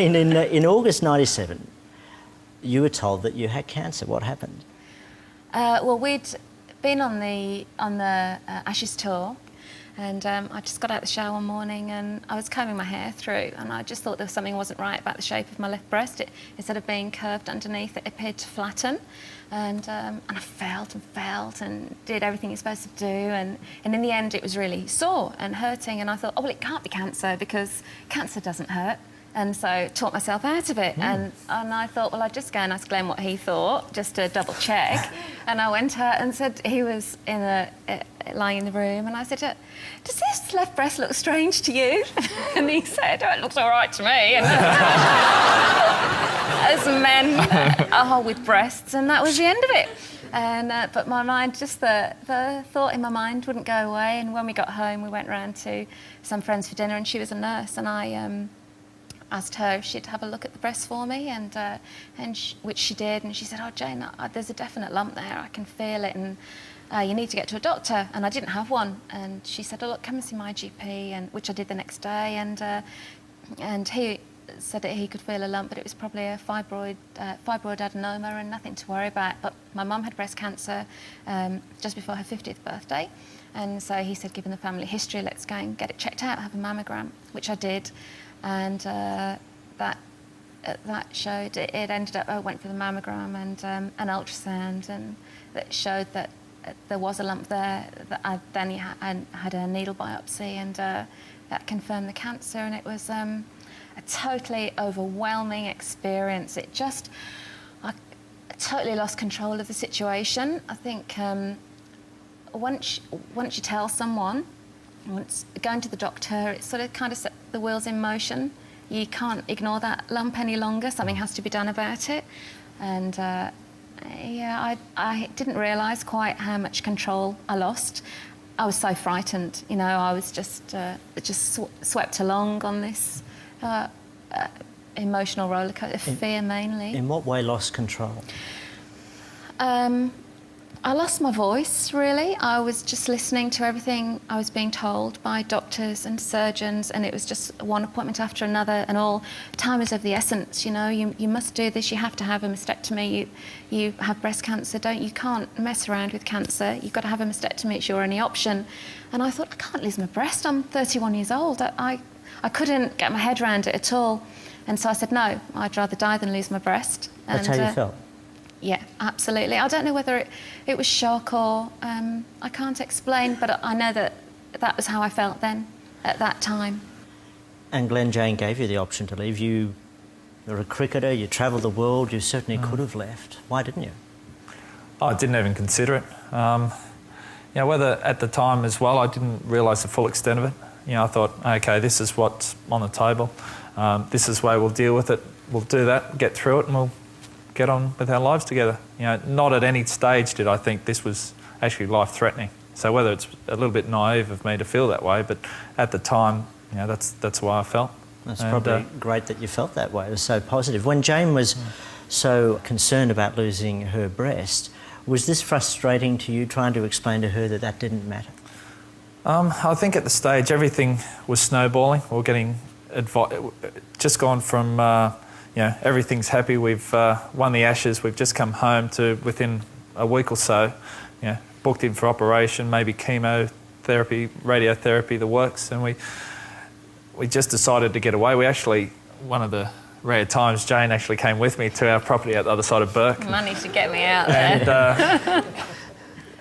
Jane, in August '97, you were told that you had cancer. What happened? Well, we'd been on the Ashes tour, and I just got out of the shower one morning and I was combing my hair through, and I just thought there was something wasn't right about the shape of my left breast. Instead of being curved underneath, it appeared to flatten, and I felt and did everything you're supposed to do, and in the end it was really sore and hurting, and I thought, oh well, it can't be cancer because cancer doesn't hurt. And so talked myself out of it. And I thought, well, I'd just go and ask Glen what he thought, just to double check. And I went out and said, he was lying in the room, and I said, does this left breast look strange to you? And he said, oh, it looks all right to me. And as men are with breasts, and that was the end of it. And but my mind, just the thought in my mind wouldn't go away. And when we got home, we went round to some friends for dinner, and she was a nurse, and I asked her if she'd have a look at the breast for me, which she did, and she said, oh Jane, there's a definite lump there, I can feel it, and you need to get to a doctor. And I didn't have one, and she said, oh look, come and see my GP, and which I did the next day, and he said that he could feel a lump, but it was probably a fibroid adenoma and nothing to worry about. But my mum had breast cancer just before her 50th birthday, and so he said, given the family history, let's go and get it checked out, have a mammogram, which I did. And that showed, it ended up, I went for the mammogram and an ultrasound, and that showed that there was a lump there. That then had a needle biopsy, and that confirmed the cancer, and it was a totally overwhelming experience. I totally lost control of the situation. I think once you tell someone, once going to the doctor, it sort of kind of set the wheels in motion. You can't ignore that lump any longer. Something has to be done about it. And yeah, I didn't realise quite how much control I lost. I was so frightened, you know. I was just swept along on this emotional rollercoaster of fear, mainly. In what way lost control? I lost my voice, really. I was just listening to everything I was being told by doctors and surgeons, and it was just one appointment after another, and all time is of the essence, you know. You must do this, you have to have a mastectomy, you have breast cancer, you can't mess around with cancer, you've got to have a mastectomy, it's your only option. And I thought, I can't lose my breast, I'm 31 years old. I couldn't get my head around it at all. And so I said, no, I'd rather die than lose my breast. That's how you felt? Yeah, absolutely. I don't know whether it was shock or I can't explain, but I know that was how I felt then, at that time. And Glen, Jane gave you the option to leave. You're a cricketer, you travelled the world, you certainly could have left. Why didn't you? I didn't even consider it. You know, whether at the time as well, I didn't realise the full extent of it. You know, I thought, okay, this is what's on the table. This is the way we'll deal with it. We'll do that, get through it, and we'll get on with our lives together. You know, not at any stage did I think this was actually life-threatening. So whether it's a little bit naive of me to feel that way, but at the time, you know, that's why I felt. That's probably great that you felt that way. It was so positive. When Jane was so concerned about losing her breast, was this frustrating to you, trying to explain to her that that didn't matter? I think at the stage everything was snowballing. We were getting just gone from you know, everything's happy, we've won the Ashes, we've just come home, to within a week or so, you know, booked in for operation, maybe chemotherapy, radiotherapy, the works, and we just decided to get away. We actually, one of the rare times, Jane actually came with me to our property at the other side of Burke. Money to get me out there.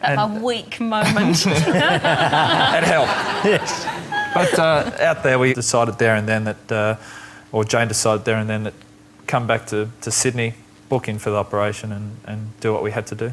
At my weak moment. It helped. Yes. But out there we decided there and then that, or Jane decided there and then that, come back to Sydney, book in for the operation and do what we had to do.